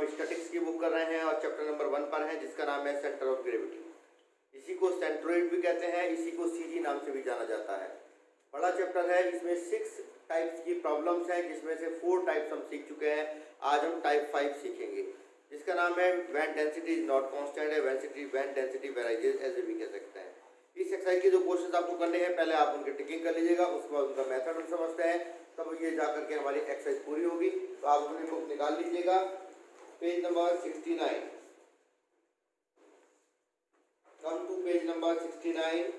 हम स्टैटिक्स की बुक कर रहे हैं और चैप्टर नंबर 1 पर हैं, जिसका नाम है सेंटर ऑफ ग्रेविटी। इसी को सेंट्रोइड भी कहते हैं, इसी को सीजी नाम से भी जाना जाता है। बड़ा चैप्टर है, इसमें 6 टाइप्स की प्रॉब्लम्स हैं, जिसमें से 4 टाइप्स हम सीख चुके हैं। आज हम टाइप 5 सीखेंगे, जिसका नाम है when density is not constant है, व्हेन डेंसिटी वेराइजेस, ऐसे भी कह सकते हैं। इस एक्सरसाइज के जो क्वेश्चन आपको करने हैं, पहले आप उनकी टिकिंग कर लीजिएगा, उसके बाद उनका मेथड हम समझते हैं, तब ये जाकर के हमारी एक्सरसाइज पूरी होगी। तो आप अपनी बुक निकाल लीजिएगा, page number 69। Come to page number 69।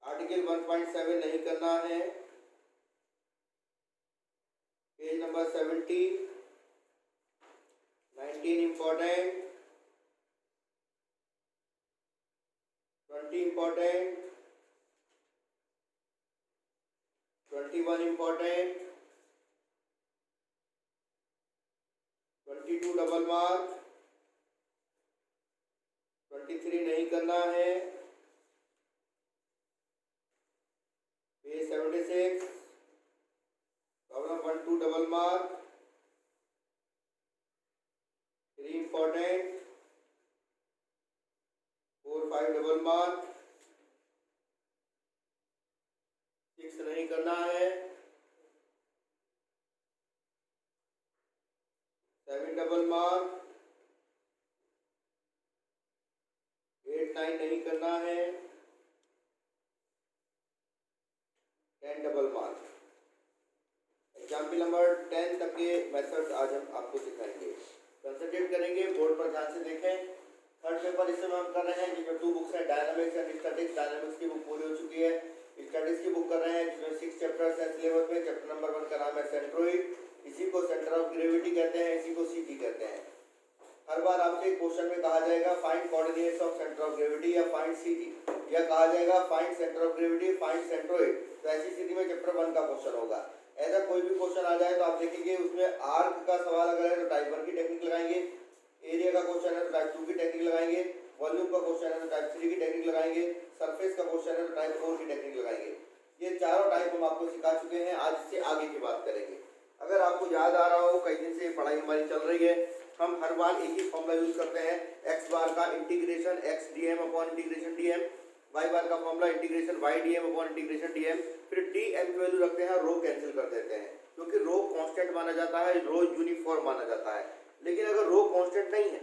Article 1.7 नहीं करना है। Page number 70, 19 important, 20 important, 21 important, 22 double mark, 23 नहीं करना है। Page 76, problem 1 2 double mark, 3 important, 4 5 double mark, 6 नहीं करना है। 7 डबल मार्क, 8 9 नहीं करना है। 10 डबल मार्क। एग्जाम्पल नंबर 10 तक के मेथड आज हम आपको सिखाएंगे। कंसंट्रेट करेंगे, बोर्ड पर ध्यान से देखें। थर्ड पेपर इस समय हम कर रहे हैं, जिसमें 2 बुक्स हैं, डायनामिक्स एंड स्टैटिक्स। डायनामिक्स की बुक पूरी हो चुकी है। स्टैटिक्स की बुक कर रहे हैं, जिसमें 6 चैप्टर्स हैं सिलेबस में। चैप्टर नंबर 1 का नाम है सेंट्रोइड, इसी को सेंटर ऑफ ग्रेविटी कहते हैं, इसी को सीजी कहते हैं। हर बार आपसे क्वेश्चन में कहा जाएगा find coordinates of centre of gravity या फाइंड सीजी, या कहा जाएगा find centre of gravity, find centroid. तो ऐसी स्थिति में चैप्टर 1 का क्वेश्चन होगा। ऐसा कोई भी क्वेश्चन आ जाए तो आप देखेंगे उसमें आर्क का सवाल अगर है तो टाइप 1 की टेक्निक लगाएंगे, एरिया का क्वेश्चन है तो टाइप 2 की टेक्निक लगाएंगे, वॉल्यूम का क्वेश्चन है तो टाइप 3 की टेक्निक लगाएंगे, सरफेस का क्वेश्चन है तो टाइप 4 की टेक्निक लगाएंगे। ये चारों टाइप हम आपको सिखा चुके हैं। आज इससे आगे की बात करेंगे। अगर आपको याद आ रहा हो, कई दिन से पढ़ाई हमारी चल रही है, हम हर बार एक ही फॉर्मूला यूज करते हैं, एक्स बार का integration X D M upon integration D M, Y bar का formula integration Y D M upon integration D M. फिर डी एम की वैल्यू रखते हैं, रो कैंसिल कर देते हैं, क्योंकि रो कांस्टेंट माना जाता है, रो यूनिफॉर्म माना जाता है। लेकिन अगर रो कांस्टेंट नहीं है,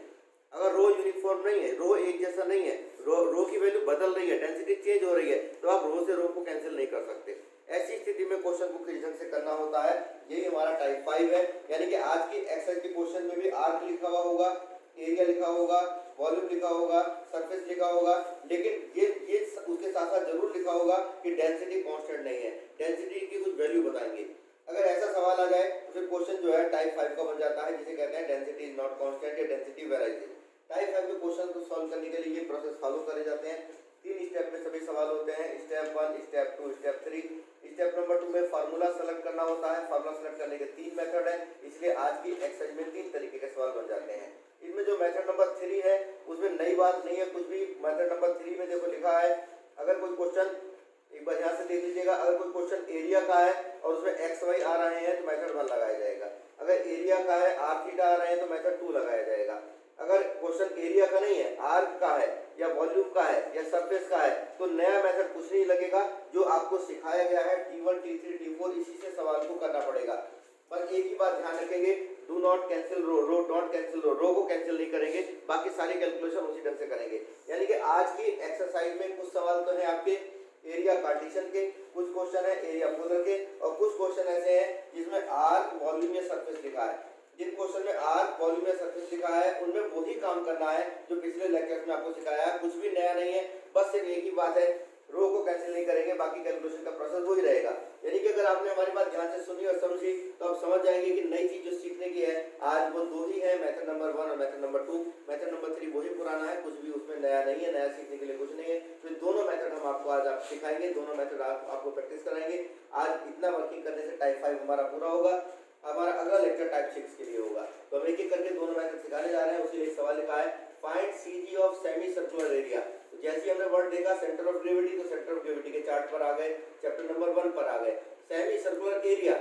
अगर रो यूनिफॉर्म नहीं है, रो एक जैसा नहीं है, रो की वैल्यू बदल रही है, डेंसिटी चेंज हो रही है, तो आप रो से रो को कैंसिल नहीं कर सकते। ऐसी स्थिति में क्वेश्चन को किस ढंग से करना होता है, यही हमारा टाइप 5 है। यानी कि आज की एक्सरसाइज के क्वेश्चन में भी आर्क लिखा हुआ होगा, एरिया लिखा होगा, वॉल्यूम लिखा होगा, सरफेस लिखा होगा, लेकिन ये उसके साथ साथ जरूर लिखा होगा कि डेंसिटी कांस्टेंट नहीं है, डेंसिटी की कुछ वैल्यू बताएंगे। अगर ऐसा सवाल आ जाए तो फिर क्वेश्चन जो है टाइप 5 का बन जाता है, जिसे कहते हैं डेंसिटी इज नॉट कांस्टेंट या डेंसिटी वेराइजेस। टाइप 5 के क्वेश्चन को सॉल्व करने के लिए ये प्रोसेस फॉलो करे जाते हैं। 3 स्टेप में सभी सवाल होते हैं, step 1, step 2, step 3। Step number 2 में फार्मूला सेलेक्ट करना होता है। फार्मूला सेलेक्ट करने के 3 मेथड है, इसलिए आज की एक्सरसाइज में 3 तरीके के सवाल बन जाते हैं। इसमें जो मेथड नंबर 3 है उसमें नई बात नहीं है कुछ भी। मेथड नंबर 3 में देखो लिखा है, अगर कोई क्वेश्चन, एक बार यहाँ से देख लीजिएगा, अगर कोई क्वेश्चन एरिया का है और उसमें एक्स वाई आ रहे हैं तो मेथड 1 लगाया जाएगा। अगर एरिया का है, आर थीटा आ रहे हैं तो मेथड 2 लगाया जाएगा। अगर क्वेश्चन एरिया का नहीं है, आर्क का है या वॉल्यूम का है या सरफेस का है, तो नया मेथड कुछ नहीं लगेगा। जो आपको सिखाया गया है T1 T3 T4, इसी से सवाल को करना पड़ेगा। पर एक ही बात ध्यान रखेंगे, do not cancel rho, rho don't cancel rho, rho को कैंसिल नहीं करेंगे, बाकी सारी कैलकुलेशन उसी ढंग से करेंगे। यानी कि आज की एक्सरसाइज में कुछ सवाल तो है आपके एरिया कार्टेशियन के, कुछ क्वेश्चन है एरिया पोलर के, और कुछ क्वेश्चन ऐसे हैं जिसमें आर्क, वॉल्यूम या सरफेस लिखा है। जिन क्वेश्चन में आर्क, वॉल्यूम या सरफेस लिखा है उनमें वही काम करना है जो पिछले लेक्चर्स में आपको सिखाया है। कुछ भी नया नहीं है, बस सिर्फ एक ही बात है, रो को कैंसिल नहीं करेंगे, बाकी कैलकुलेशन का प्रोसेस वही रहेगा। यानी कि अगर आपने हमारी बात ध्यान से सुनी और समझी तो आप समझ जाएंगे कि नई चीज जो सीखने की है आज वो 2 ही है, मेथड नंबर 1 और मेथड नंबर 2। मेथड नंबर 3 वही पुराना है, कुछ भी उसमें नया नहीं है, नया सीखने के लिए कुछ नहीं है। तो दोनों मेथड हम आपको आज आप सिखाएंगे, दोनों मेथड आपको प्रैक्टिस कराएंगे। आज इतना वर्किंग करने से टाइप 5 हमारा पूरा होगा। हमारा अगला लेक्चर टाइप 6 के लिए होगा। तो हम एक एक करके दोनों मेथड सिखाने जा रहे हैं। उसी लिए सवाल लिखा है find CG of semi circular area. तो जैसे हमने वर्ड देखा सेंटर ऑफ ग्रेविटी, तो सेंटर ऑफ ग्रेविटी के चार्ट पर आ गए, चैप्टर नंबर 1 पर आ गए। सेमी सर्कुलर एरिया,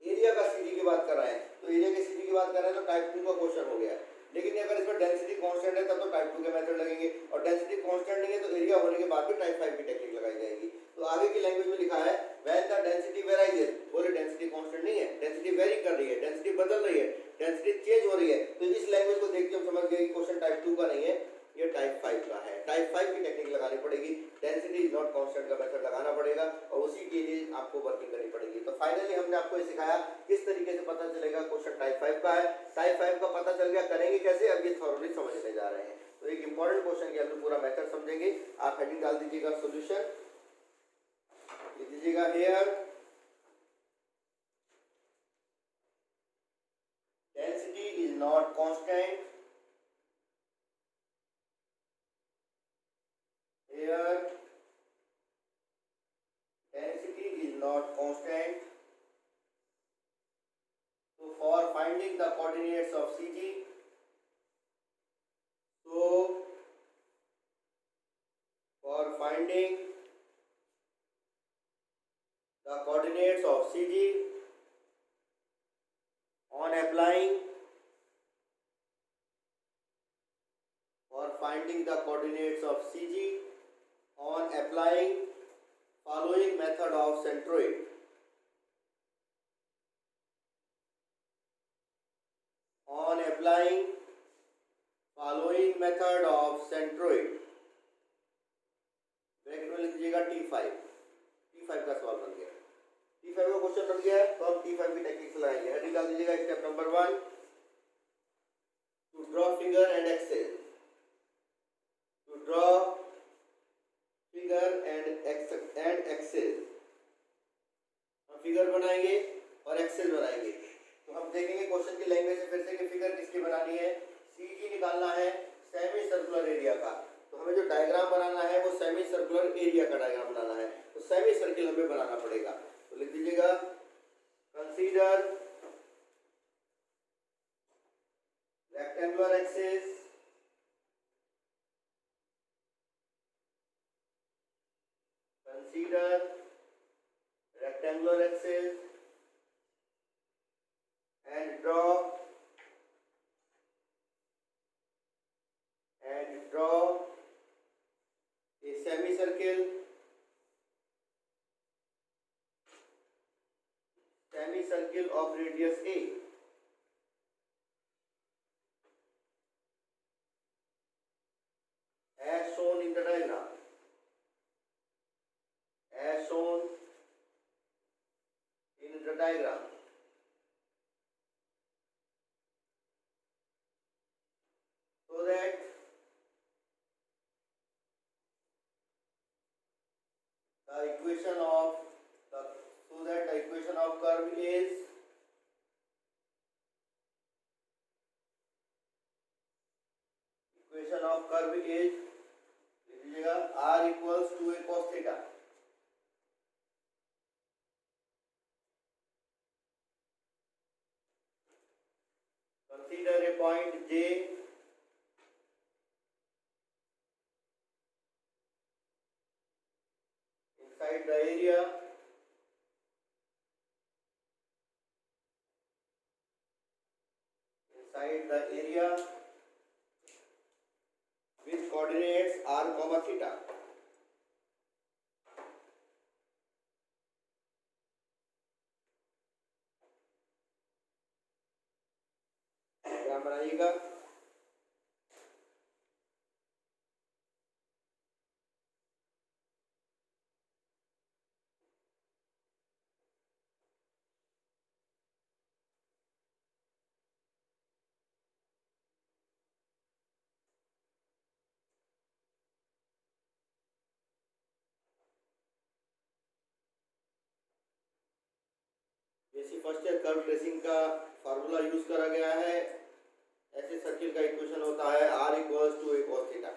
एरिया का सीजी की बात कर रहे हैं, तो तो एरिया की सीधी की बात कर रहे हैं तो टाइप 2 का क्वेश्चन हो गया। लेकिन अगर इसमें डेंसिटी कांस्टेंट है तब तो टाइप 2 के मेथड लगेंगे, और डेंसिटी कांस्टेंट नहीं है तो एरिया होने के बाद भी टाइप 5 की टेक्निक लगाई जाएगी। तो आगे की लैंग्वेज में लिखा है व्हेन द डेंसिटी वेराइजेस, बोले डेंसिटी कांस्टेंट नहीं है, डेंसिटी वेरी कर रही है, डेंसिटी बदल रही है, डेंसिटी चेंज हो रही है। तो इस लैंग्वेज को देख के हम समझ गए कि क्वेश्चन टाइप 2 का नहीं है, ये टाइप 5 का है। टाइप 5 की टेक्निक लगानी पड़ेगी, डेंसिटी इज नॉट कांस्टेंट का मेथड लगाना पड़ेगा और उसी के लिए आपको वर्किंग करनी पड़ेगी। तो फाइनली हमने आपको ये सिखाया किस तरीके से पता चलेगा क्वेश्चन टाइप 5 का है। टाइप 5 का पता चल गया, करेंगे कैसे, अब ये थॉरोली समझने जा रहे हैं। तो एक इंपॉर्टेंट क्वेश्चन के अंदर पूरा मेथड समझेंगे। आप हेडिंग डाल दीजिएगा सॉल्यूशन, लिख दीजिएगा here density is not constant, here density is not constant. So for finding the coordinates of CG, so for finding the coordinates of CG on applying, for finding the coordinates of CG on applying following method of centroid. On applying following method of centroid, bracket में लिख दीजिएगा T5। T5 का सवाल बन गया, T5 का question बन गया। तो हम T5 की टेक्निक से लगाएंगे। हेडिंग डाल दीजिएगा step number 1 to draw figure and axes, to draw figure and axes. हम फिगर बनाएंगे और एक्सेल बनाएंगे। तो हम देखेंगे क्वेश्चन की लैंग्वेज से फिर से कि फिगर किसकी बनानी है, सीजी निकालना है सेमी सर्कुलर एरिया का। तो हमें जो डायग्राम बनाना है वो सेमी सर्कुलर एरिया का डायग्राम बनाना है, तो सेमी सर्किल हमें बनाना पड़ेगा। तो लिख दीजिएगा consider rectangular axis, consider rectangular axis and draw a semicircle of radius a, as shown in the diagram, as shown in the diagram. So that the equation of curve is लीजिएगा r equals to a cos theta। Consider a point J inside the area with coordinates r comma theta। Diagram बनाइएगा। जैसे first year curve tracing का formula use करा गया है, ऐसे circle का equation होता है r equals to a cos theta.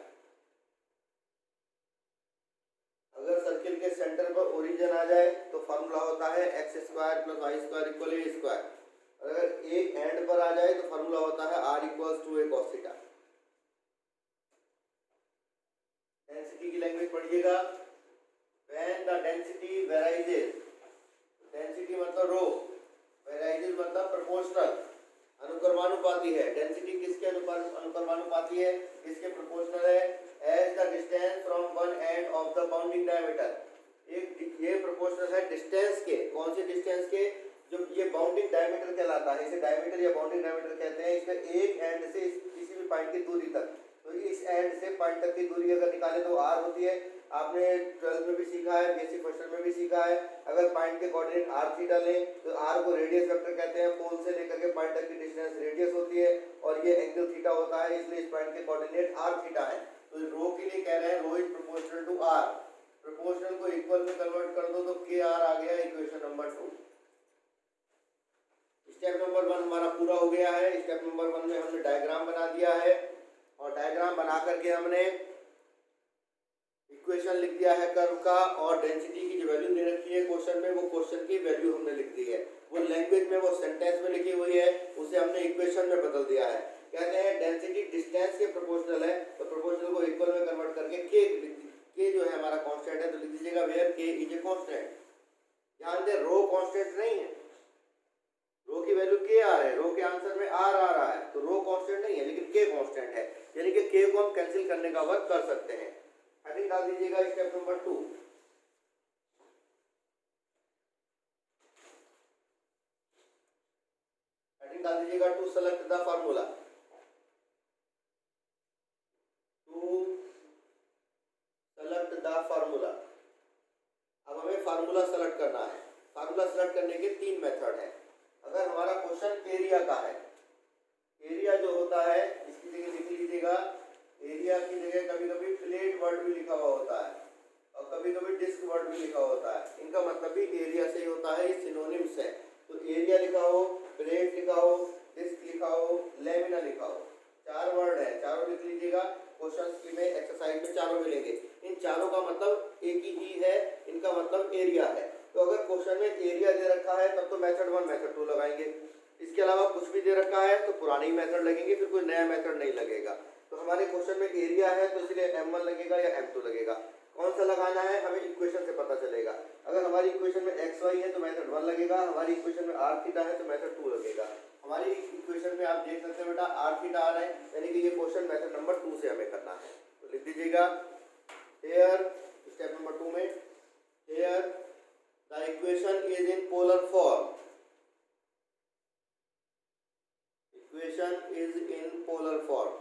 अगर सर्किल के सेंटर पर ओरिजिन आ जाए तो फार्मूला होता है x square plus Y square equal a square. अगर एक एंड पर आ जाए तो फार्मूला होता है r equals to a cos theta. Density की लैंग्वेज पढ़िएगा, when the density varies, density मतलब रो, वेराइजेस मतलब प्रोपोर्शनल, अनुक्रमानुपाती है। डेंसिटी किसके अनुक्रमानुपाती है, किसके प्रोपोर्शनल है, as the distance from one end of the bounding diameter. एक ये प्रोपोर्शनल है डिस्टेंस के, कौन से डिस्टेंस के, जो ये बाउंडिंग डायमीटर कहलाता है, इसे डायमीटर या बाउंडिंग डायमीटर कहते हैं। इसका एक एंड से किसी भी पॉइंट की दूरी तक, तो इस एंड से पॉइंट तक की दूरी अगर निकाले तो आर होती है। आपने 12th में भी सीखा है, बेसिक फर्स्ट में भी सीखा है। अगर पॉइंट के कोऑर्डिनेट आर थीटा लें तो आर को रेडियस वेक्टर कहते हैं। पोल से लेकर के पॉइंट तक की डिस्टेंस रेडियस होती है और ये एंगल थीटा होता है, इसलिए इस पॉइंट के कोऑर्डिनेट आर थीटा है। तो रो के लिए कह रहे हैं rho is proportional to R. Proportional को इक्वल में कन्वर्ट कर दो तो के आर आ गया इक्वेशन नंबर 2। स्टेप नंबर 1 हमारा पूरा हो गया है। स्टेप नंबर 1 में हमने डायग्राम बना दिया है और डायग्राम बना करके हमने इक्वेशन लिख दिया है कर्व का, और डेंसिटी की जो वैल्यू दे रखी है क्वेश्चन में, वो क्वेश्चन की वैल्यू हमने लिख दी है। वो लैंग्वेज में, वो सेंटेंस में लिखी हुई है, उसे हमने इक्वेशन में बदल दिया है। कहते हैं डेंसिटी डिस्टेंस के प्रोपोर्शनल है, तो प्रोपोर्शनल को इक्वल में कन्वर्ट करके के जो है हमारा कांस्टेंट है, तो लिख दीजिएगा वेयर के इज ए कांस्टेंट। ध्यान दें रो कांस्टेंट नहीं है, रो की वैल्यू के आ है, रो के आंसर में आर आ रहा है, तो रो कांस्टेंट नहीं है लेकिन के कांस्टेंट है, यानी कि के को हम कैंसिल करने का वर्क कर सकते हैं। हेडिंग डाल दीजिएगा स्टेप नंबर 2। हेडिंग डाल दीजिएगा to select the formula. To select the formula. अब हमें फार्मूला सेलेक्ट करना है। फार्मूला सेलेक्ट करने के 3 मेथड हैं। अगर हमारा क्वेश्चन एरिया का है, एरिया जो होता है इसकी जगह लिख लीजिएगा, एरिया की जगह कभी कभी प्लेट वर्ड भी लिखा हुआ होता है और कभी कभी डिस्क वर्ड भी लिखा होता है। इनका मतलब भी एरिया से ही होता है, ये सिनोनिम्स है। तो एरिया लिखा हो, प्लेट लिखा हो, डिस्क लिखा हो, लेमिना लिखा हो, 4 वर्ड है, चारों लिख लीजिएगा। क्वेश्चन में एक्सरसाइज में चारों मिलेंगे। इन चारों का मतलब एक ही है, इनका मतलब एरिया है। तो अगर क्वेश्चन में एरिया दे रखा है तब तो मेथड 1 मेथड 2 लगाएंगे। इसके अलावा कुछ भी दे रखा है तो पुराने ही मेथड लगेंगे, फिर कोई नया मेथड नहीं लगेगा। तो हमारे क्वेश्चन में एरिया है तो इसलिए m1 लगेगा या m2 लगेगा। कौन सा लगाना है हमें इक्वेशन से पता चलेगा। अगर हमारी इक्वेशन में xy है तो मेथड 1 लगेगा, हमारी इक्वेशन में r थीटा है तो मेथड 2 लगेगा। हमारी इक्वेशन में आप देख सकते हैं बेटा r थीटा आ रहा है, यानी कि ये क्वेश्चन मेथड नंबर 2 से हमें करना है। तो लिख दीजिएगा हियर स्टेप नंबर 2 में, here the equation is in polar form. Equation is in polar form,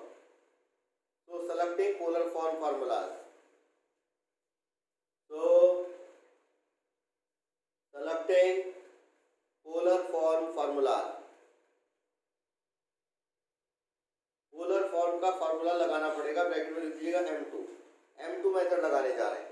so selecting polar form formulas. So selecting polar form formulas. Polar form का फार्मूला लगाना पड़ेगा, ब्रैकेट में लिख दीजिएगा m2। m2 मेथड लगाने जा रहे हैं।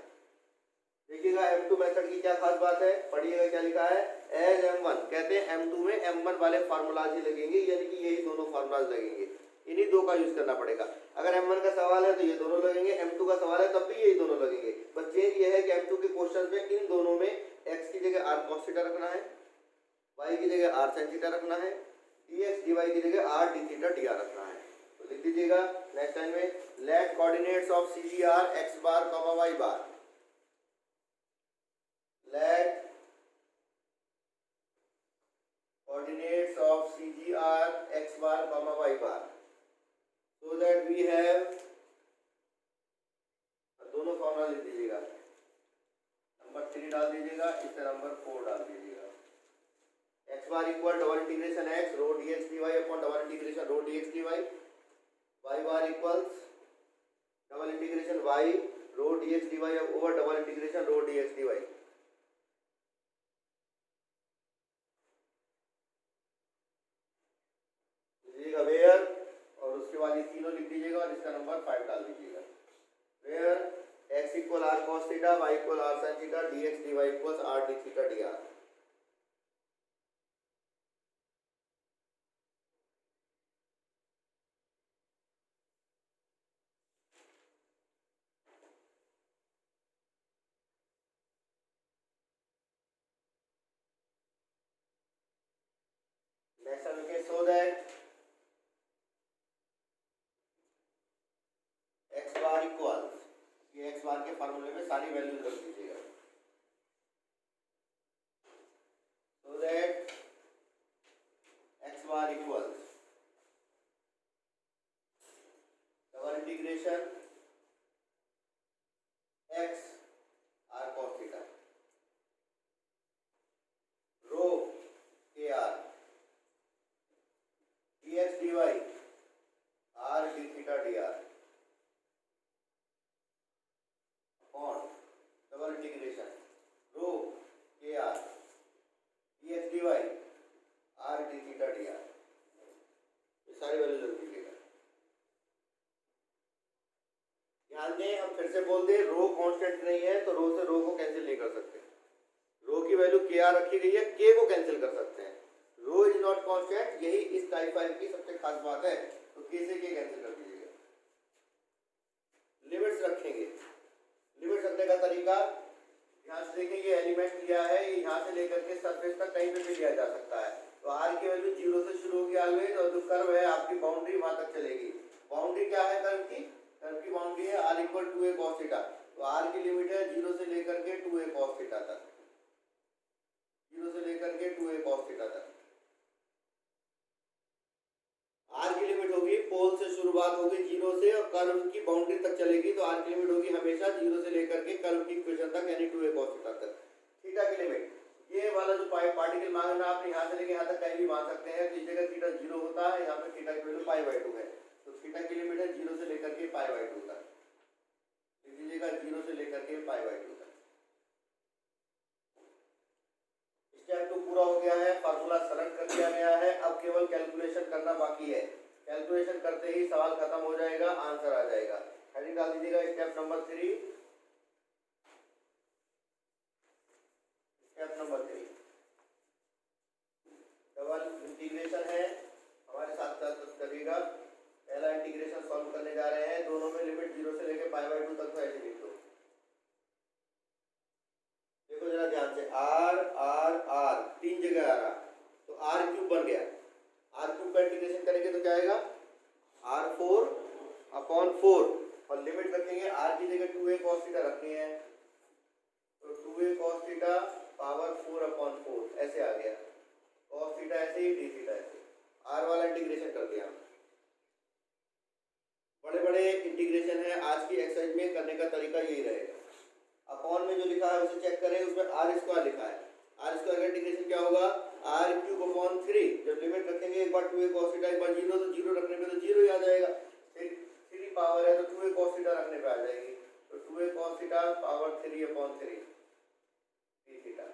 देखिएगा m2 मेथड की क्या खास बात है, पढ़िएगा क्या लिखा है, एज m1। कहते हैं m2 में m1 वाले फार्मूलाज ही लगेंगे, यानी कि यही दोनों फार्मूलाज लगेंगे, इन्हीं दो का यूज करना पड़ेगा। अगर m1 का सवाल है तो ये दोनों लगेंगे, m2 का सवाल है तब भी यही दोनों लगेंगे। बस चेंज ये है कि m2 के क्वेश्चन में इन दोनों में x की जगह r cos थीटा रखना है, y की जगह r sin थीटा रखना है, dx dy की जगह r d थीटा dr रखना है। तो लिख दीजिएगा नेक्स्ट टाइम में, let coordinates of CGR x bar comma y bar, let coordinates of CGR x bar comma y bar, so that we have, दोनों फॉर्मूला लिख दीजिएगा। नंबर 3 डाल दीजिएगा, इसे नंबर 4 डाल दीजिएगा। x bar equal double integration x rho dx dy upon double integration rho dx dy, y bar equals double integration y rho dx dy over double integration rho dx dy। लिखिएगा where, और उसके बाद ये तीनों लिख दीजिएगा और इसका नंबर 5 डाल दीजिएगा। Where x equal r cos theta, y equal r sin theta, dx dy equal r d theta dr। Next हम लिखें so that x bar equal, ये x बार के फार्मूले में सारी वैल्यूज रख दीजिएगा। So that x bar equal integration x r cos theta rho के r dx dy r d theta dr upon double integration rho के r dx dy r d theta dr। ये सारी वैल्यू जरूर लीजिएगा। ध्यान दें, हम फिर से बोल दें, रो कांस्टेंट नहीं है तो रो से रो को कैंसिल नहीं कर सकते। रो की वैल्यू के आर रखी गई है, के को कैंसिल कर सकते हैं। रो इज नॉट कांस्टेंट, यही इस टाइप फाइव की सबसे खास बात है। तो के से के कैंसिल कर दीजिएगा। लिमिट्स रखेंगे। लिमिट्स रखने का तरीका यहाँ से देखेंगे, एलिमेंट लिया है, यहाँ से लेकर के सरफेस तक कहीं पे भी लिया जा सकता है। तो आर की वैल्यू 0 से शुरू होगी ऑलवेज, और जो कर्व है आपकी बाउंड्री वहां तक चलेगी। बाउंड्री क्या है कर्व की? कर्व की बाउंड्री है r equal to A cos theta. तो r की लिमिट है 0 से लेकर के 2a cos थीटा तक, 0 से लेकर के 2a cos थीटा तक। r की लिमिट होगी, पोल से शुरुआत होगी 0 से और कर्व की बाउंड्री तक चलेगी। तो r की लिमिट होगी हमेशा 0 से लेकर के कर्व की इक्वेशन तक, यानी 2a cos थीटा तक। थीटा की लिमिट, ये वाला जो पार्टिकल मांगना आपने यहाँ से लेके यहाँ तक कहीं भी मान सकते हैं। तो इस जगह थीटा 0 होता है, यहाँ पे थीटा की वैल्यू π/2 है। तो थीटा की लिमिट है 0 से लेकर के π/2 तक। लिख लीजिएगा 0 से लेकर के π/2 तक। स्टेप 2 पूरा हो गया है, फार्मूला सरल कर दिया गया है। अब केवल कैलकुलेशन करना बाकी है। कैलकुलेशन करते ही सवाल खत्म हो जाएगा, आंसर आ जाएगा। हेडिंग डाल दीजिएगा step number 3। Step number 3 double integration है, हमारे साथ करिएगा। पहला इंटीग्रेशन सॉल्व करने जा रहे हैं। दोनों में लिमिट 0 से लेकर π/2 तक तो ऐसे लिख दो। देखो जरा ध्यान से, r r r तीन जगह आ रहा, तो r क्यूब बन गया। r क्यूब का इंटीग्रेशन करेंगे तो क्या आएगा? r4 अपॉन 4, और लिमिट रखेंगे r की जगह 2a cos थीटा रखनी है। तो 2a cos theta power 4 upon 4 ऐसे आ गया। cos थीटा ऐसे ही, d थीटा ऐसे। r वाला इंटीग्रेशन कर दिया। बड़े बड़े इंटीग्रेशन है आज की एक्सरसाइज में, करने का तरीका यही रहेगा। अपॉन में जो लिखा है उसे चेक करें, उसमें r स्क्वायर लिखा है। r स्क्वायर का इंटीग्रेशन क्या होगा? r cube upon 3। जब लिमिट रखेंगे, एक बार 2a cos थीटा, एक बार 0, तो 0 रखने पे तो 0 ही आ जाएगा। 3 पावर है तो 2a cos थीटा रखने पे आ जाएगी। तो 2a cos theta power 3 upon 3 d theta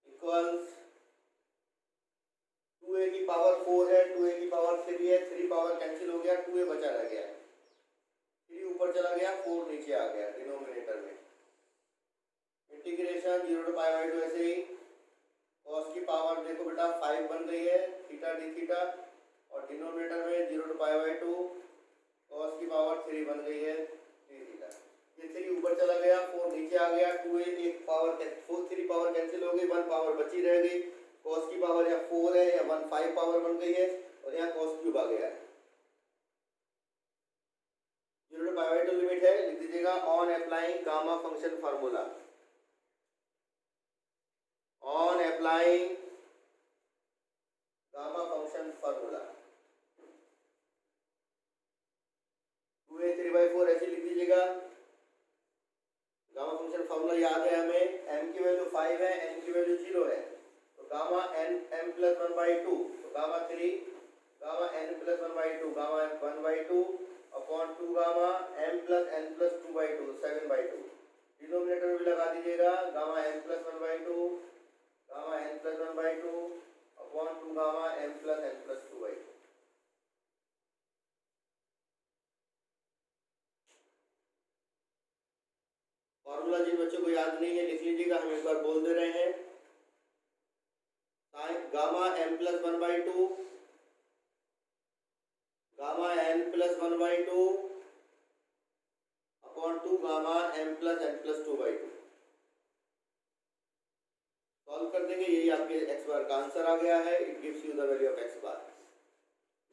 equals 2a की पावर 4 है, 2a की पावर 3 है, 3 पावर कैंसिल हो गया, 2a बचा रह गया। 3 ऊपर चला गया, 4 नीचे आ गया डिनोमिनेटर में। इंटीग्रेशन 0 to π/2 ऐसे ही। cos की पावर देखो बेटा 5 बन गई है, थीटा d थीटा, और डिनोमिनेटर में 0 to π/2 cos की पावर 3 बन गई है d थीटा। ये 3 ऊपर चला गया, 4 नीचे आ गया, 2a एक पावर 3 पावर कैंसिल हो गई, 1 पावर बची रह गई। cos की पावर या 4 है या 1 5 पावर बन गई है, और यहाँ cos क्यूब आ गया है। 0 to π/2 लिमिट है, लिख दीजिएगा on applying gamma function formula. On applying gamma function formula 2a 3/4 ऐसे लिख दीजिएगा। गामा फंक्शन फार्मूला याद है हमें, m की वैल्यू 5 है, n की वैल्यू 0 है। तो गामा n m प्लस 1/2, तो gamma 3 gamma n plus 1/2 gamma 1/2 upon 2 gamma m plus n plus 2/2 7/2। Denominator में भी लगा दीजिएगा, gamma m plus 1/2 gamma n plus 1/2 upon 2 gamma m plus n plus 2/2। Formula जिन बच्चों को याद नहीं है लिख लीजिएगा, हम एक बार बोल दे रहे हैं। Gamma m plus 1/2 gamma n plus 1/2 upon 2 gamma m plus n plus 2/2। Solve कर देंगे, यही आपके x बार का आंसर आ गया है। It gives you the value of x bar.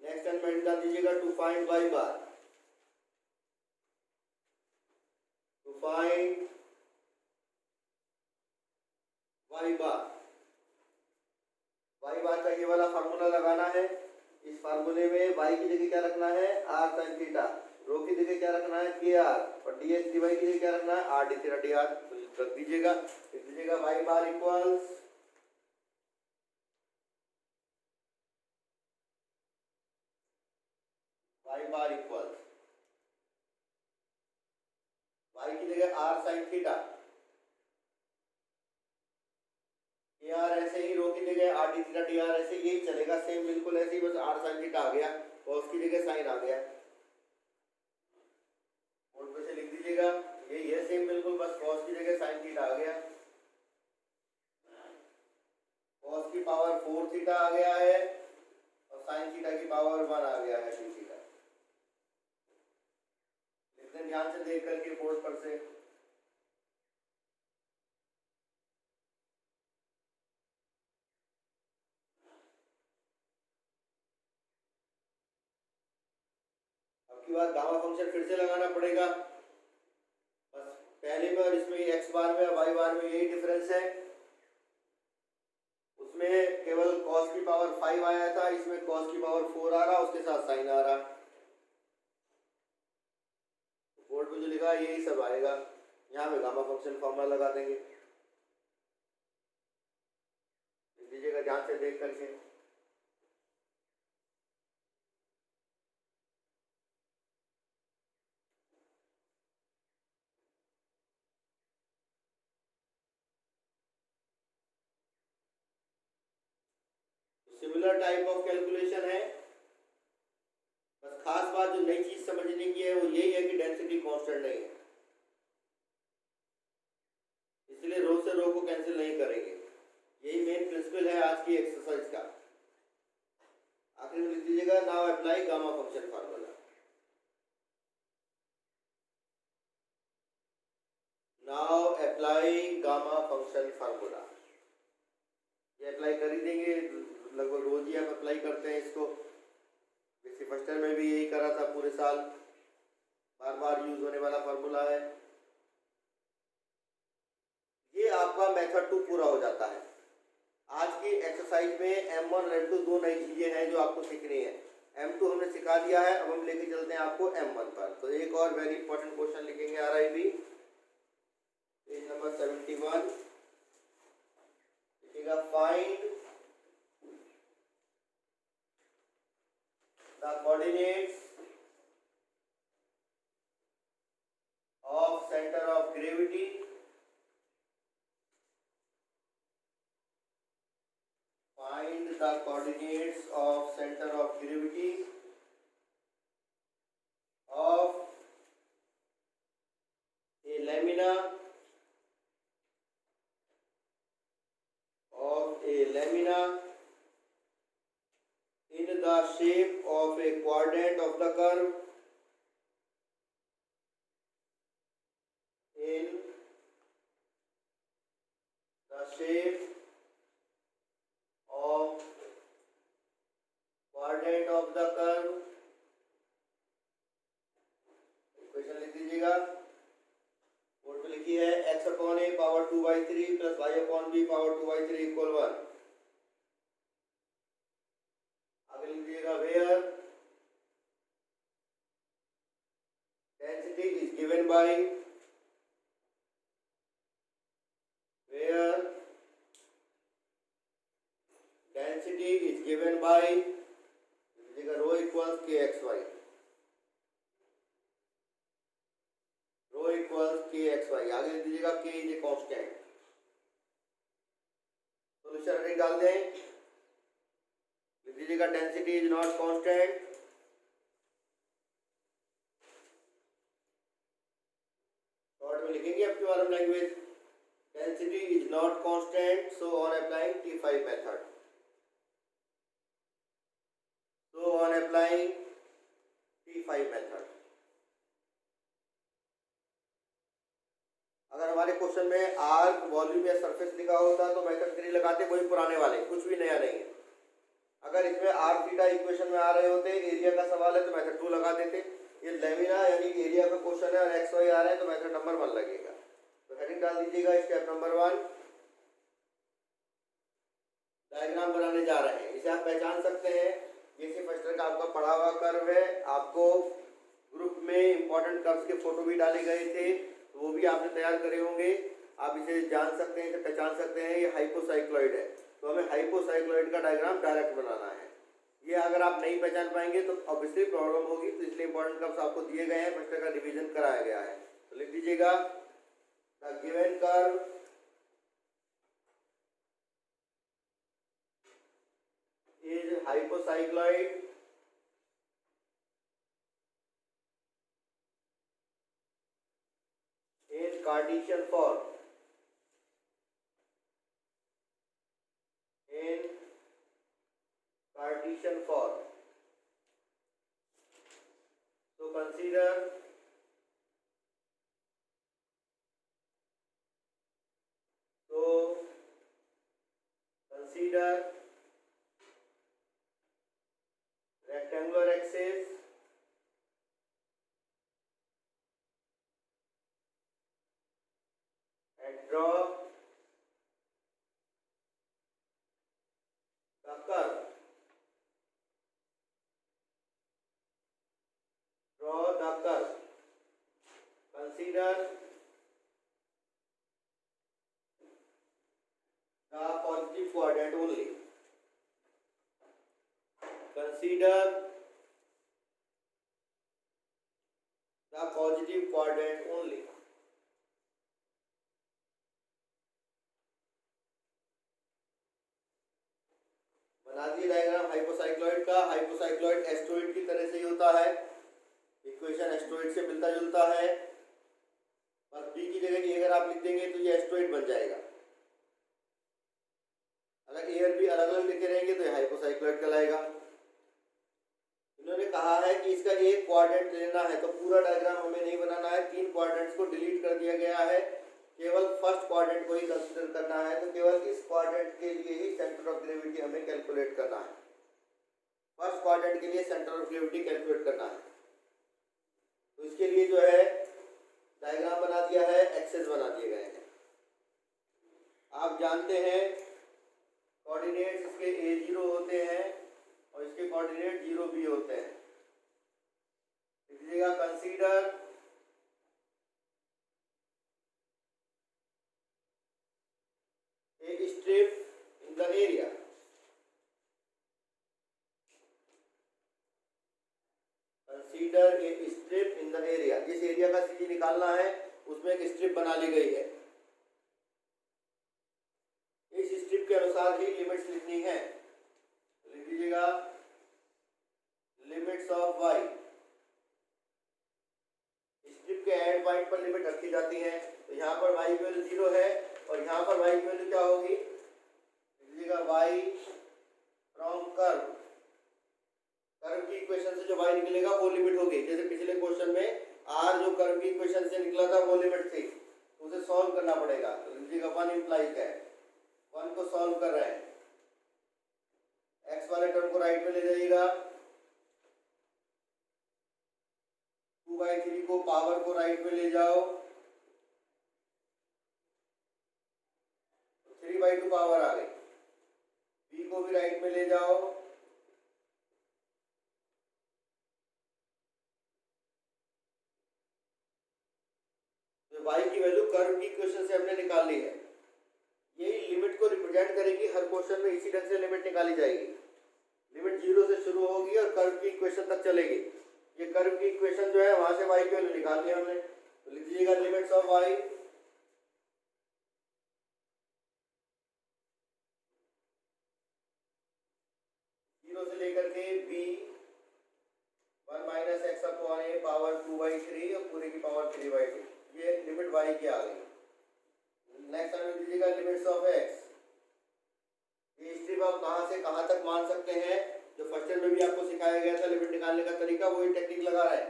Next element डाल दीजिएगा, to find y bar. To find y bar, y bar का ये वाला फार्मूला लगाना है। इस फार्मूले में y की जगह क्या रखना है? आर साइन थीटा, रो की जगह क्या रखना है के आर, और डी एच डी वाई की जगह क्या रखना है R D theta D R, रख दीजिएगा। लिख दीजिएगा Y bar equals Y bar equals Y की जगह R sine theta, A R ऐसे ही, रो की जगह R D theta D R ऐसे यही चलेगा सेम बिल्कुल ऐसे ही, बस आर साइन थीटा आ गया और उसकी जगह साइन आ गया। बोर्ड पे से लिख दीजिएगा यही है सेम बिल्कुल, बस कॉस की जगह साइन थीटा आ गया, कॉस की पावर 4 थीटा आ गया है और साइन थीटा की पावर 1 आ गया है डी थीटा। लिखते ध्यान से देख करके बोर्ड पर से। अब की बार गामा फंक्शन फिर से लगाना पड़ेगा, बस पहले में और इसमें एक्स बार में और वाई बार में यही डिफरेंस है। उसमें केवल cos की पावर 5 आया था, इसमें cos की पावर 4 आ रहा, उसके साथ साइन आ रहा। बोर्ड पे जो लिखा है यही सब आएगा, यहाँ पे गामा फंक्शन फॉर्मूला लगा देंगे, दीजिएगा ध्यान से देख करके। सिमिलर टाइप ऑफ कैलकुलेशन है, बस खास बात जो नई चीज समझने की है वो यही है कि डेंसिटी कांस्टेंट नहीं है, इसलिए रो से रो को कैंसिल नहीं करेंगे, यही मेन प्रिंसिपल है आज की एक्सरसाइज का। आखिर में लिख दीजिएगा now apply gamma function formula, now apply gamma function formula. ये अप्लाई कर ही देंगे, लगभग रोज ही आप अप्लाई करते हैं इसको, बेसिक फर्स्ट ईयर में भी यही करा था पूरे साल, बार बार यूज होने वाला फार्मूला है। ये आपका मेथड 2 पूरा हो जाता है। आज की एक्सरसाइज में M1 और M2 दो नई चीजें हैं जो आपको सीखनी है। M2 हमने सिखा दिया है, अब हम लेके चलते हैं आपको M1 पर। तो एक और वेरी इंपॉर्टेंट क्वेश्चन लिखेंगे RIB पेज नंबर 71, लिखिएगा find the coordinates of centre of gravity find the coordinates of center of gravity of a lamina in the shape of a quadrant of the curve in the shape of quadrant of the curve। Equation लिख दीजिएगा, board पे लिखी है x upon a power 2/3 plus y upon b power 2/3 equal 1। आगे लिख दीजिएगा where density is given by density is given by rho equals kxy, rho equals kxy। आगे लिख दीजिएगा k is a constant। Solution rate डाल दें, लिख दीजिएगा density is not constant, short में लिखेंगे आपके वाला language, density is not constant, so on applying T5 method, so on applying T5 method। अगर हमारे क्वेश्चन में आर्क वॉल्यूम या सरफेस लिखा होता तो मेथड 3 लगाते, वही पुराने वाले, कुछ भी नया नहीं है। अगर इसमें आर थीटा इक्वेशन में आ रहे होते, एरिया का सवाल है तो मेथड 2 लगा देते। ये लेमिना यानी एरिया का क्वेश्चन है और एक्स वाई आ रहे हैं तो मेथड नंबर 1 लगेगा। तो हेडिंग डाल दीजिएगा स्टेप नंबर 1, डायग्राम बनाने जा रहे हैं। इसे आप पहचान सकते हैं, जैसे फर्स्ट का आपका पढ़ा हुआ कर्व है, आपको इंपॉर्टेंट कर्व्स के फोटो भी डाले गए थे, तो वो भी आपने तैयार करे होंगे। आप इसे जान सकते हैं, पहचान सकते हैं, ये हाइपोसाइक्लॉइड है। तो हमें हाइपोसाइक्लॉइड का डायग्राम डायरेक्ट बनाना है। ये अगर आप नहीं पहचान पाएंगे तो ऑब्वियसली प्रॉब्लम होगी, तो इसलिए इंपॉर्टेंट कर्व्स आपको दिए गए हैं, फर्स्ट का रिवीजन कराया गया है। तो लिख दीजिएगा the given curve is hypocycloid in Cartesian form. In Cartesian form. So consider rectangular axis and draw the curve. Draw the curve. Consider the positive quadrant only. Consider the positive quadrant only. बना दिए diagram हाइपोसाइक्लॉइड का। हाइपोसाइक्लॉइड एस्टोइड की तरह से ही होता है, equation एस्टोइड से मिलता जुलता है, बस बी की जगह अगर आप लिख देंगे तो ये एस्टोइड बन जाएगा। अगर ए और बी अलग अलग लिखे रहेंगे तो ये हाइपोसाइक्लॉइड कहलाएगा। इन्होंने कहा है कि इसका एक क्वाड्रेंट लेना है, तो पूरा डायग्राम हमें नहीं बनाना है, 3 क्वाड्रेंट्स को डिलीट कर दिया गया है, केवल फर्स्ट क्वाड्रेंट को ही कंसीडर करना है। तो केवल इस क्वाड्रेंट के लिए ही सेंटर ऑफ ग्रेविटी हमें कैलकुलेट करना है, फर्स्ट क्वाड्रेंट के लिए सेंटर ऑफ ग्रेविटी कैलकुलेट करना है। तो इसके लिए जो है डायग्राम बना दिया है, एक्सेस बना दिए गए हैं। आप जानते हैं कोऑर्डिनेट्स इसके a0 होते हैं और इसके कोऑर्डिनेट 0b होते हैं। लिखिएगा consider a strip in the area. Consider a strip in the area. जिस एरिया का सीधी निकालना है उसमें एक स्ट्रिप बना ली गई है। इस स्ट्रिप के अनुसार ही लिमिट्स लिखनी है। लिख लीजिएगा लिमिट्स ऑफ y। स्ट्रिप के एंड पॉइंट पर लिमिट रखी जाती है, तो यहाँ पर y की वैल्यू 0 है और यहाँ पर y की वैल्यू क्या होगी, लिखिएगा y फ्रॉम कर्व। कर्व की इक्वेशन से जो y निकलेगा वो लिमिट होगी। जैसे पिछले क्वेश्चन में r जो कर्व की इक्वेशन से निकला था वो लिमिट थी, तो उसे सॉल्व करना पड़ेगा। तो लिखिएगा 1 इम्प्लाइज है, 1 को सॉल्व कर रहे हैं। x वाले टर्म को राइट में ले जाइएगा, 2/3 को पावर को राइट में ले जाओ, 3/2 पावर आ गई। b को भी राइट में ले जाओ, तो y की वैल्यू कर्व की इक्वेशन से हमने निकाल ली है। यही लिमिट को रिप्रेजेंट करेगी, हर क्वेश्चन में इसी ढंग से लिमिट निकाली जाएगी। लिमिट 0 से शुरू होगी और कर्व की इक्वेशन तक चलेगी। ये कर्व की इक्वेशन जो है वहां से y की वैल्यू निकाल ली हमने। तो लिख लीजिएगा लिमिट्स ऑफ y से लेकर के b 1 minus x upon a power 2/3 और पूरे की पावर 3/2, ये लिमिट y की आ गई। नेक्स्ट हमें दीजिएगा लिमिट्स ऑफ x। ये स्ट्रिप आप कहाँ से कहाँ तक मान सकते हैं, जो फर्स्ट ईयर में भी आपको सिखाया गया था लिमिट निकालने का तरीका, वही टेक्निक लगा रहा है।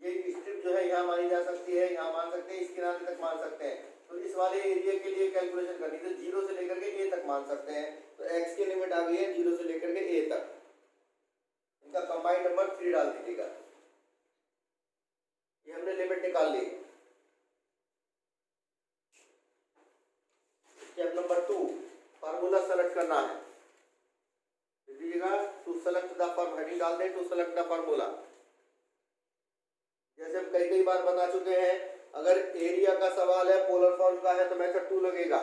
ये स्ट्रिप जो है यहाँ मानी जा सकती है, यहाँ मान सकते हैं, इस किनारे तक मान सकते हैं। तो इस वाले एरिया के लिए कैलकुलेशन करनी तो 0 से लेकर के a तक मान सकते हैं। तो x की लिमिट आ गई है 0 से लेकर के a तक। इनका कंबाइंड नंबर 3 डाल दीजिएगा। ये हमने लिमिट निकाल ली। स्टेप नंबर 2, फार्मूला सेलेक्ट करना है। दीजिएगा to select the form, heading डाल दें टू सेलेक्ट द फार्मूला। जैसे हम कई कई बार बता चुके हैं। अगर एरिया का सवाल है, पोलर फॉर्म का है तो मेथड 2 लगेगा,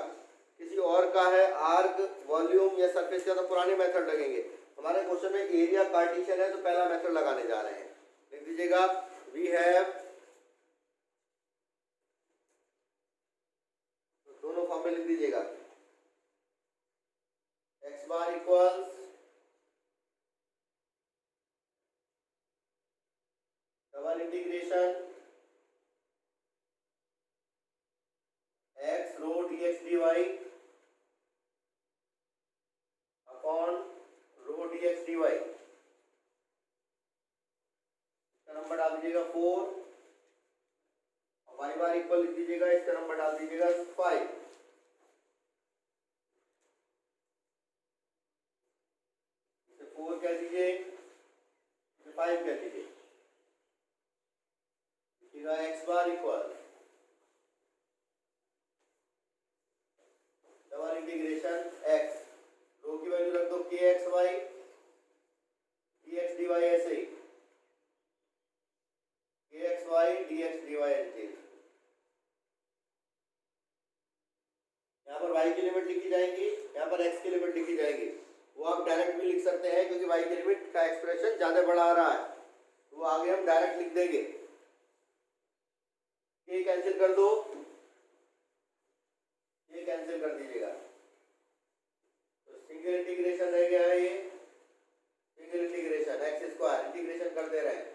किसी और का है आर्क, वॉल्यूम या सरफेस का तो पुराने मेथड लगेंगे। हमारे क्वेश्चन में एरिया कार्टेशियन है तो पहला मेथड लगाने जा रहे हैं। लिख दीजिएगा वी हैव, दोनों फॉर्म में लिख दीजिएगा, x bar equals double integration x rho d x D y upon rho d x D y, इसका नंबर डाल दीजिएगा 4, और वाई बार इक्वल लिख दीजिएगा, इसका नंबर डाल दीजिएगा 5। 4 कह दीजिए, 5 कह दीजिए, X bar equal double integration x, rho की वैल्यू रख दो के X Y D x D Y, ऐसे ही के X Y D x D Y ऐसे। यहाँ पर y की लिमिट लिखी जाएगी, यहाँ पर x की लिमिट लिखी जाएगी। वो आप डायरेक्ट भी लिख सकते हैं क्योंकि y की लिमिट का एक्सप्रेशन ज्यादा बड़ा आ रहा है, तो वो आगे हम डायरेक्ट लिख देंगे। ये कैंसिल कर दो, ये कैंसिल कर दीजिएगा, तो सिंगल इंटीग्रेशन रह गया है, ये single integration X square, integration कर दे रहे हैं,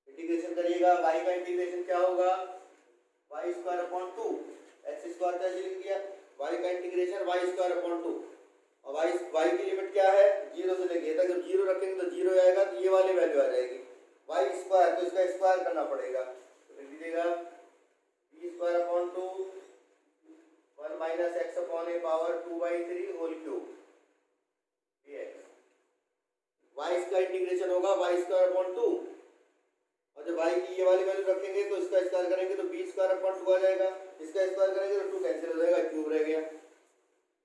इंटीग्रेशन करिएगा। y का इंटीग्रेशन क्या होगा, Y square upon 2, X square कैसे लिख दिया, y का इंटीग्रेशन वाई स्क्वायर अपॉन 2, और y की लिमिट क्या है 0 से लेके तक, जब 0 रखेंगे तो 0 आएगा, तो ये वाली वैल्यू आ जाएगी वाई स्क्वायर, तो इसका स्क्वायर करना पड़ेगा, तो लिख दीजिएगा b square upon 2 1 minus x upon a power 2/3 whole cube dx। Y का इंटीग्रेशन होगा वाई स्क्वायर अपॉन 2, और जब y की ये वाली वैल्यू रखेंगे तो इसका स्क्वायर करेंगे तो बी स्क्वायर अपॉन 2 आ जाएगा, इसका स्क्वायर करेंगे तो 2 कैंसिल हो जाएगा, क्यूब रह गया।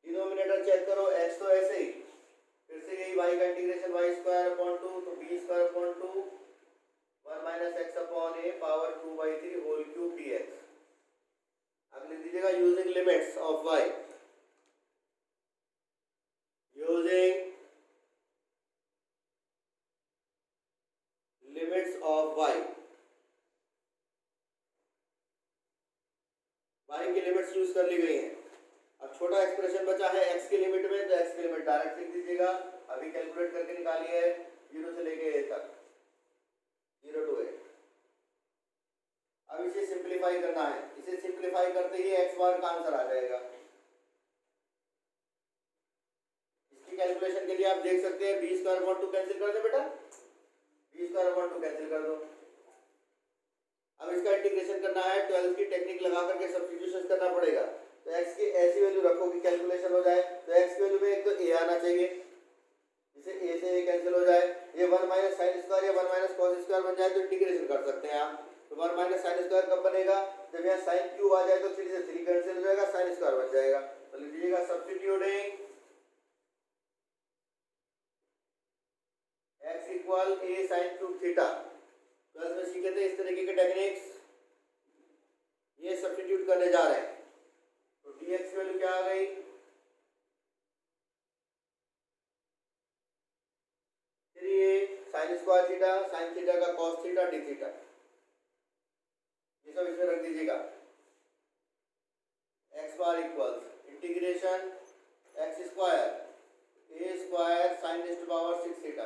डिनोमिनेटर चेक करो, x तो ऐसे ही, फिर से यही y का इंटीग्रेशन y स्क्वायर अपॉन 2, तो b square upon 2 1 minus x upon a power 2/3 whole cube dx। अब लिख दीजिएगा using limits of y, using limits of y, y की लिमिट्स यूज कर ली गई हैं। अब छोटा एक्सप्रेशन बचा है x की लिमिट में, तो x की लिमिट डायरेक्ट लिख दीजिएगा, अभी कैलकुलेट करके निकालिए 0 से लेके a तक, 0 to a। अब इसे सिंपलीफाई करना है, इसे सिंपलीफाई करते ही x बार का आंसर आ जाएगा। इसकी कैलकुलेशन के लिए आप देख सकते हैं बी स्क्वायर अपॉन 2 कैंसिल कर दो बेटा, बी स्क्वायर अपॉन 2 कैंसिल कर दो। अब इसका इंटीग्रेशन करना है, 12 की टेक्निक लगा करके सब्स्टिट्यूशन करना पड़ेगा, तो x की ऐसी वैल्यू रखो कि कैलकुलेशन हो जाए, तो x की वैल्यू में एक तो a आना चाहिए, जिसे a से a कैंसिल हो जाए, ये 1 माइनस साइन स्क्वायर या 1 माइनस कॉस स्क्वायर बन जाए तो इंटीग्रेशन कर सकते हैं आप। तो 1 माइनस साइन स्क्वायर कब बनेगा, जब यहाँ साइन क्यूब आ जाए तो 3 से 3 कैंसिल हो जाएगा, साइन स्क्वायर बन जाएगा। तो लिख लीजिएगा substituting x equal a sine cube theta, plus में सीखे थे इस तरीके के टेक्निक्स, ये सब्स्टिट्यूट करने जा रहे हैं, तो dx की वैल्यू क्या आ गई, 3a sine square theta, sine theta का कॉस थीटा डी थीटा, ये सब इसमें रख दीजिएगा। x बार equals integration X square a square sine raised to power 6 theta,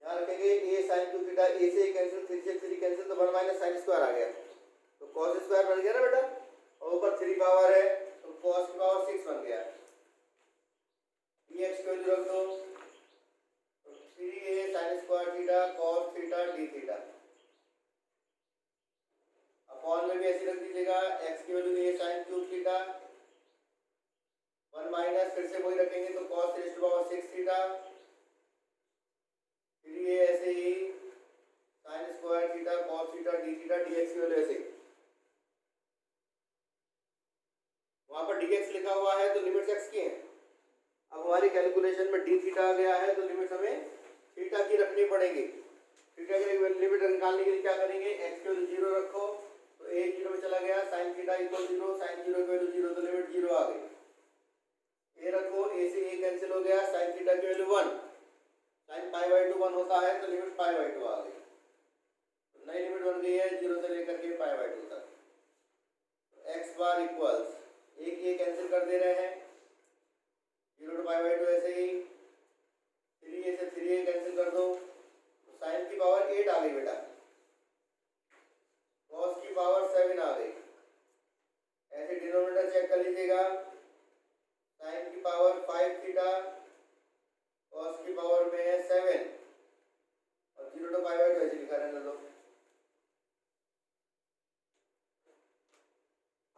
यहाँ रखेंगे a sine cube theta, a से कैंसिल, 3 से 3 कैंसिल, तो 1 माइनस साइन स्क्वायर आ गया, तो कॉस स्क्वायर बन गया ना बेटा, और ऊपर 3 पावर है तो कॉस की पावर 6 बन गया। dx की वैल्यू रख दो, तो 3a sine square theta cos theta D theta, upon में भी ऐसे रख दीजिएगा, x की value a sine cube theta 1 minus, फिर से वही रखेंगे तो cos raised to power 6 theta, 3a ऐसे ही sine square theta cos theta D theta, dx की वैल्यू ऐसे ही, वहां पर dx लिखा हुआ है तो लिमिट्स x की हैं। अब हमारी कैलकुलेशन में डी थीटा आ गया है तो लिमिट्स हमें थीटा की रखनी पड़ेंगे। थीटा की लिमिट निकालने के लिए क्या करेंगे, एक्स की वैल्यू 0 रखो तो ए 0 में चला गया, साइन थीटा इक्वल 0, साइन 0 की वैल्यू 0 तो लिमिट 0 आ गई। ए रखो, ए से ए कैंसिल हो गया, साइन थीटा की वैल्यू 1, साइन पाई बाई 2 1 होता है तो लिमिट पाई बाई 2 आ गई। तो नई लिमिट बन गई है 0 से लेकर के पाई बाई 2 तक। तो एक्स बार इक्वल्स एक ये कैंसिल कर दे रहे हैं, 0 टू पाई बाई 2 ऐसे ही, 3a से 3a कैंसिल कर दो, साइन की पावर 8 आ गई बेटा, कॉस की पावर 7 आ गई। ऐसे डिनोमिनेटर चेक कर लीजिएगा, साइन की पावर 5 थीटा, कॉस की पावर में है 7 और 0 टू पाई बाई 2 ऐसे लिखा रहने दो।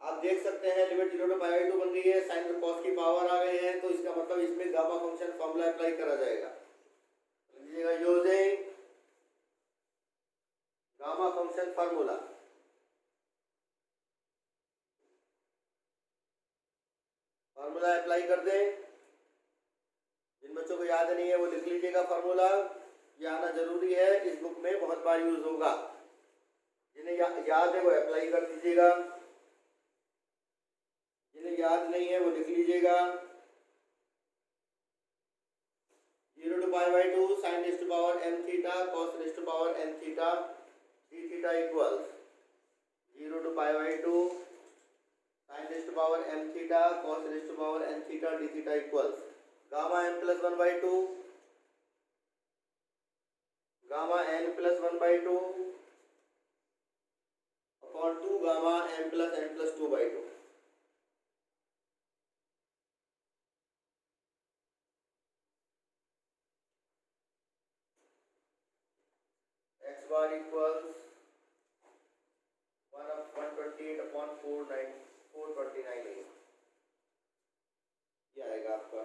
आप देख सकते हैं लिमिट 0 टू पाई बाई 2 बन गई है, साइन और कॉस की पावर आ गए हैं, तो इसका मतलब इसमें गामा फंक्शन फॉर्मूला अप्लाई करा जाएगा। लीजिएगा using gamma function formula. Formula apply कर दें, जिन बच्चों को याद नहीं है वो लिख लीजिएगा फार्मूला, ये आना जरूरी है, इस बुक में बहुत बार यूज होगा। जिन्हें याद है वो अप्लाई कर दीजिएगा, जिन्हें याद नहीं है वो लिख लीजिएगा। 0 to pi by 2 sine raise to power m theta cos raise to power n theta d theta equals 0 to pi by 2 sine raise to power m theta cos raise to power n theta d theta equals gamma m plus 1 by 2 gamma n plus 1 by 2 upon 2 gamma m plus n plus 2 by 2। x bar equals 128 upon 429 ये आएगा आपका।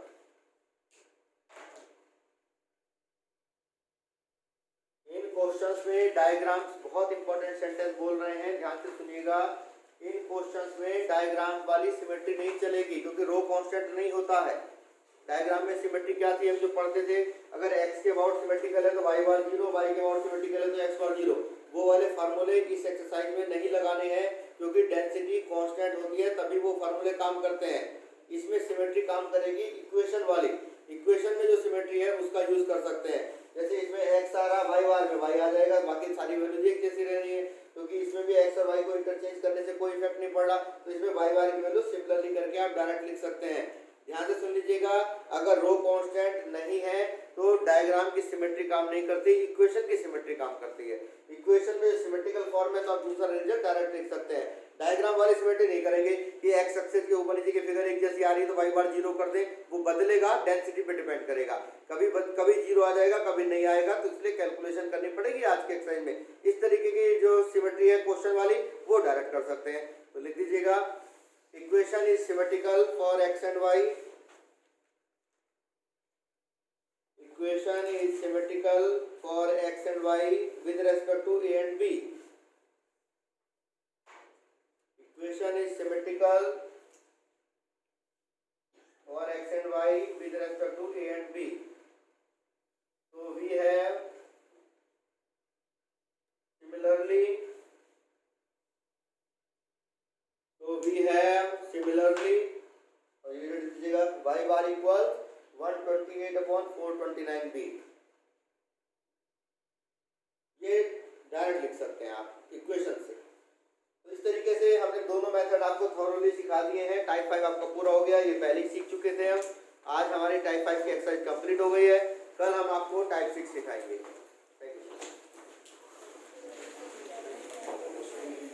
इन questions में diagrams बहुत important sentence बोल रहे हैं, ध्यान से सुनिएगा। इन क्वेश्चंस में डायग्राम वाली सिमेट्री नहीं चलेगी क्योंकि रो कांस्टेंट नहीं होता है। डायग्राम में सिमेट्री क्या थी हम जो पढ़ते थे, अगर x के अबाउट सिमेट्रिकल है तो y बार 0, y के अबाउट सिमेट्रिकल है तो x बार 0। वो वाले फार्मूले इस एक्सरसाइज में नहीं लगाने हैं क्योंकि डेंसिटी कांस्टेंट होती है तभी वो फार्मूले काम करते हैं। इसमें सिमेट्री काम करेगी इक्वेशन वाली, इक्वेशन में जो सिमेट्री है उसका यूज कर सकते हैं। जैसे इसमें x आ रहा, y बार में y आ जाएगा, बाकी सारी वैल्यूज एक जैसी रह रही है क्योंकि इसमें भी x और y को इंटरचेंज करने से कोई इफेक्ट नहीं पड़ रहा, तो इसमें y बार की वैल्यू सिमिलरली करके आप डायरेक्ट लिख सकते हैं। ध्यान से सुन लीजिएगा, अगर रो कांस्टेंट नहीं है तो डायग्राम की सिमेट्री काम नहीं करती, इक्वेशन की सिमेट्री काम करती है। इक्वेशन में सिमेट्रिकल फॉर्म है तो आप दूसरा रिजल्ट डायरेक्ट लिख सकते हैं। डायग्राम वाली सिमेट्री नहीं करेंगे कि एक्स एक्सिस के ऊपर नीचे की फिगर एक जैसी आ रही है तो वाई बार 0 कर दें, वो बदलेगा, डेंसिटी पे डिपेंड करेगा, कभी 0 आ जाएगा कभी नहीं आएगा, तो इसलिए कैलकुलेशन करनी पड़ेगी आज के एक्सरसाइज में। इस तरीके की जो सिमेट्री है क्वेश्चन वाली वो डायरेक्ट कर सकते हैं। तो लिख दीजिएगा equation is symmetrical for x and y. Equation is symmetrical for x and y with respect to a and b. Equation is symmetrical for x and y with respect to a and b. So we have similarly. और ये लिख दीजिएगा y बार equal 128 upon 429b। ये direct लिख सकते हैं आप equation से। तो इस तरीके से हमने दोनों मेथड आपको थॉरोली सिखा दिए हैं। टाइप 5 आपका पूरा हो गया, ये पहले ही सीख चुके थे हम। आज हमारी टाइप 5 की एक्सरसाइज कंप्लीट हो गई है, कल हम आपको टाइप 6 सिखाएंगे।